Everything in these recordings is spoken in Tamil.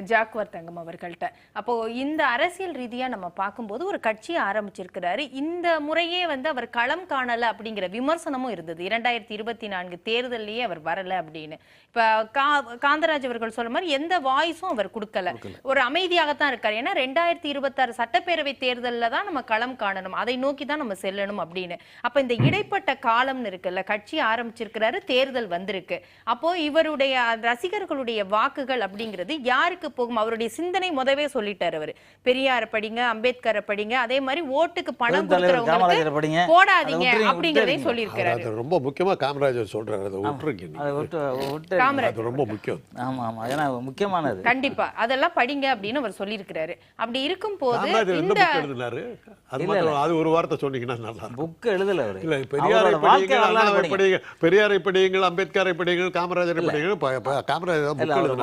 ஜாக்குவர் தங்கம் அவர்கள்ட்ட. அப்போ இந்த அரசியல் ரீதியா நம்ம பார்க்கும்போது ஒரு கட்சியை ஆரம்பிச்சிருக்கிறாரு. இந்த முறையே அவர் களம் காணல அப்படிங்கிற விமர்சனமும் இருந்தது. 2024 தேர்தலையே அவர் வரல அப்படின்னு. இப்ப காந்தராஜ் அவர்கள் சொல்ற மாதிரி எந்த வாய்ஸும் அவர் கொடுக்கல. ஒரு அமைதியாகத்தான் இருக்காரு. ஏன்னா 2026 சட்டப்பேரவை தேர்தலில் தான் நம்ம களம் காணணும், அதை நோக்கி தான் நம்ம செல்லணும் அப்படின்னு. அப்ப இந்த இடைப்பட்ட காலம்னு இருக்குல்ல, கட்சி ஆரம்பிச்சிருக்கிறாரு, தேர்தல் வந்திருக்கு. அப்போ இவருடைய ரசிகர்களுடைய வாக்குகள் அப்படிங்கிறது யாருக்கு போகும்? அவருடைய சிந்தனை முதவே சொல்லிட்டாரு. அவர் பெரியார படிங்க, அம்பேத்கரை படிங்க, அதே மாதிரி ஓட்டுக்கு பணம் கொடுக்கறவங்களுக்கு போடாதீங்க அப்படிங்கறதையும் சொல்லி இருக்காரு. அது ரொம்ப முக்கியமா காமராஜர் சொல்றாரு. அதை விட்டுருக்கீங்க, அது ரொம்ப முக்கியம். ஆமா ஆமா, ஏன்னா முக்கியமானது. கண்டிப்பா அதெல்லாம் படிங்க அப்படின்னு அவர் சொல்லி இருக்காரு. அப்படி இருக்கும் போது இந்த எழுதினாரு. அது ஒரு வார்த்தை சொன்னீங்கன்னா நல்லா. புக் எழுதல அவர். இல்ல, பெரியாரை படியுங்கள், அம்பேத்கரை படியுங்கள், காமராஜரை படியுங்கள். காமராஜர்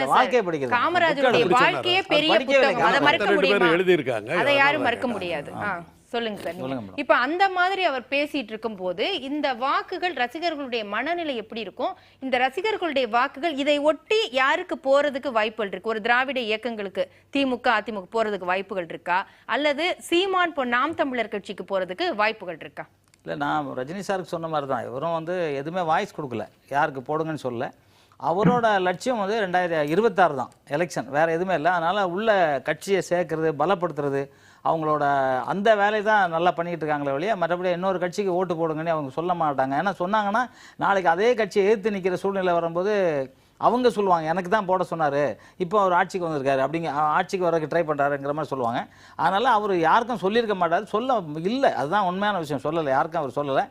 வாழ்க்கையை காமராஜருடைய வாழ்க்கையே பெரிய புத்தகம், அதை மறக்க முடியுமா? எழுதியிருக்காங்க, அதை யாரும் மறக்க முடியாது. சொல்லுங்க சார். இப்ப அந்த மாதிரி அவர் பேசிட்டு இருக்கும் போது இந்த வாக்குகள் ரசிகர்களுடைய மனநிலை எப்படி இருக்கும்? இந்த ரசிகர்களுடைய வாக்குகள் இதை ஒட்டி யாருக்கு போறதுக்கு வாய்ப்புகள் இருக்கு? ஒரு திராவிட இயக்கங்களுக்கு, திமுக அதிமுக போறதுக்கு வாய்ப்புகள் இருக்கா, அல்லது சீமான் நாம் தமிழர் கட்சிக்கு போறதுக்கு வாய்ப்புகள் இருக்கா? இல்லை, நான் ரஜினி சாருக்கு சொன்ன மாதிரி தான். இவரும் எதுவுமே வாய்ஸ் கொடுக்கல, யாருக்கு போடுங்கன்னு சொல்ல. அவரோட லட்சியம் 2026 தான் எலெக்ஷன், வேறு எதுவுமே இல்லை. அதனால் உள்ள கட்சியை சேர்க்கறது, பலப்படுத்துறது, அவங்களோட அந்த வேலையை தான் நல்லா பண்ணிக்கிட்டு இருக்காங்களே வழியா, மற்றபடி இன்னொரு கட்சிக்கு ஓட்டு போடுங்கன்னு அவங்க சொல்ல மாட்டாங்க. ஏன்னா சொன்னாங்கன்னா நாளைக்கு அதே கட்சியை எதிர்த்து நிற்கிற சூழ்நிலை வரும்போது அவங்க சொல்லுவாங்க, எனக்கு தான் போட சொன்னார், இப்போ அவர் ஆட்சிக்கு வந்திருக்காரு, ஆட்சிக்கு வரக்கு ட்ரை பண்ணுறாருங்கிற மாதிரி சொல்லுவாங்க. அதனால் அவர் யாருக்கும் சொல்லியிருக்க மாட்டார், சொல்ல இல்லை. அதுதான் உண்மையான விஷயம், சொல்லலை, யாருக்கும் அவர் சொல்லலை.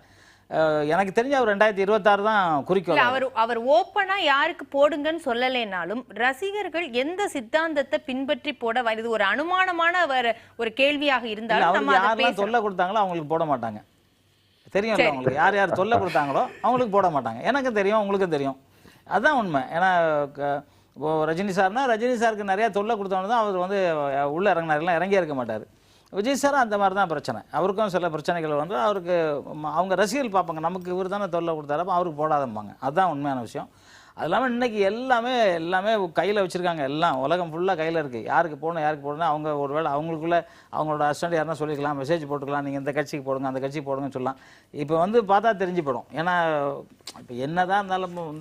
எனக்கு தெரிஞ்ச அவர் 2026 தான் குறிக்கோள். அவர் ஓப்பனா யாருக்கு போடுங்கன்னு சொல்லலைனாலும் ரசிகர்கள் எந்த சித்தாந்தத்தை பின்பற்றி போட, இது ஒரு அனுமானமான ஒரு கேள்வியாக இருந்தாலும் நம்ம யாரெல்லாம் சொல்ல கொடுத்தாங்களோ அவங்களுக்கு போட மாட்டாங்க. தெரியும் அவங்களுக்கு, யார் யார் சொல்ல கொடுத்தாங்களோ அவங்களுக்கு போட மாட்டாங்க. எனக்கும் தெரியும், உங்களுக்கும் தெரியும், அதுதான் உண்மை. ஏன்னா ரஜினி சார்னா ரஜினி சாருக்கு நிறையா தொல்லை கொடுத்தவங்க தான் அவர் உள்ள இறங்கினாரெல்லாம் இறங்கியே இருக்க மாட்டார். விஜய் சார் அந்த மாதிரி தான் பிரச்சனை. அவருக்கும் சில பிரச்சனைகள் அவருக்கு அவங்க ரசிகர்கள் பார்ப்பாங்க, நமக்கு இவர் தானே தொல்லை கொடுத்தாரு, அவருக்கு போடாதம்பாங்க. அதுதான் உண்மையான விஷயம். அது இல்லாமல் இன்றைக்கி எல்லாமே கையில் வச்சுருக்காங்க. எல்லாம் உலகம் ஃபுல்லாக கையில் இருக்குது. யாருக்கு போகணும் யாருக்கு போடணும் அவங்க ஒரு வேளை அவங்களுக்குள்ளே அவங்களோட அசிஸ்டண்ட் யாருன்னா சொல்லிக்கலாம், மெசேஜ் போட்டுக்கலாம், நீங்கள் இந்த கட்சிக்கு போடுங்க அந்த கட்சிக்கு போடுங்கன்னு சொல்லலாம். இப்போ பார்த்தா தெரிஞ்சு போடும். ஏன்னா இப்போ என்ன தான் இருந்தாலும்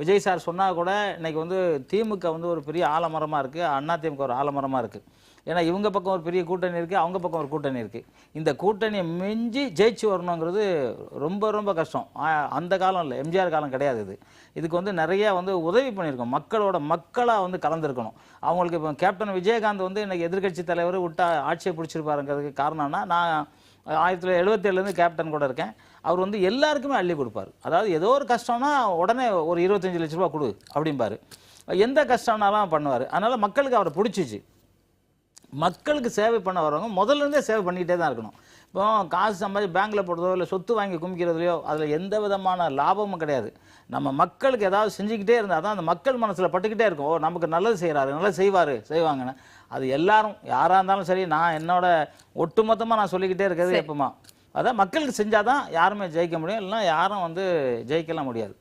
விஜய் சார் சொன்னால் கூட இன்றைக்கி திமுக ஒரு பெரிய ஆலமரமாக இருக்குது, அண்ணா திமுக ஒரு ஆலமரமாக இருக்குது. ஏன்னா இவங்க பக்கம் ஒரு பெரிய கூட்டணி இருக்குது, அவங்க பக்கம் ஒரு கூட்டணி இருக்குது. இந்த கூட்டணியை மிஞ்சி ஜெயிச்சு வரணுங்கிறது ரொம்ப ரொம்ப கஷ்டம். அந்த காலம் இல்லை, எம்ஜிஆர் காலம் கிடையாது. இதுக்கு நிறையா உதவி பண்ணியிருக்கோம், மக்களாக கலந்துருக்கணும். அவங்களுக்கு இப்போ கேப்டன் விஜயகாந்த் இன்றைக்கி எதிர்கட்சி தலைவர் விட்டா ஆட்சியை பிடிச்சிருப்பாருங்கிறதுக்கு காரணம்னா, நான் 1977 கேப்டன் கூட இருக்கேன். அவர் எல்லாருக்குமே அள்ளி கொடுப்பார். அதாவது ஏதோ ஒரு கஷ்டம்னா உடனே ஒரு 25 லட்ச ரூபா கொடு அப்படிம்பார். எந்த கஷ்டம்னாலும் பண்ணுவார். அதனால் மக்களுக்கு அவரை பிடிச்சிச்சு. மக்களுக்கு சேவை பண்ண வரவங்க முதல்ல சேவை பண்ணிக்கிட்டே தான் இருக்கணும். இப்போ காசு சம்பாதிச்சு பேங்க்கில் போடுறதோ இல்லை சொத்து வாங்கி குமிக்கிறதுலையோ அதில் எந்த விதமான லாபமும் கிடையாது. நம்ம மக்களுக்கு ஏதாவது செஞ்சுக்கிட்டே இருந்தால் தான் அந்த மக்கள் மனசில் பட்டுக்கிட்டே இருக்கும், ஓ நமக்கு நல்லது செய்கிறாரு, நல்லது செய்வாங்கன்னு. அது எல்லாரும் யாராக இருந்தாலும் சரி, நான் என்னோட ஒட்டுமொத்தமாக நான் சொல்லிக்கிட்டே இருக்கிறது எப்போமா, அதான் மக்களுக்கு செஞ்சால் தான் யாருமே ஜெயிக்க முடியும், இல்லைன்னா யாரும் ஜெயிக்கலாம் முடியாது.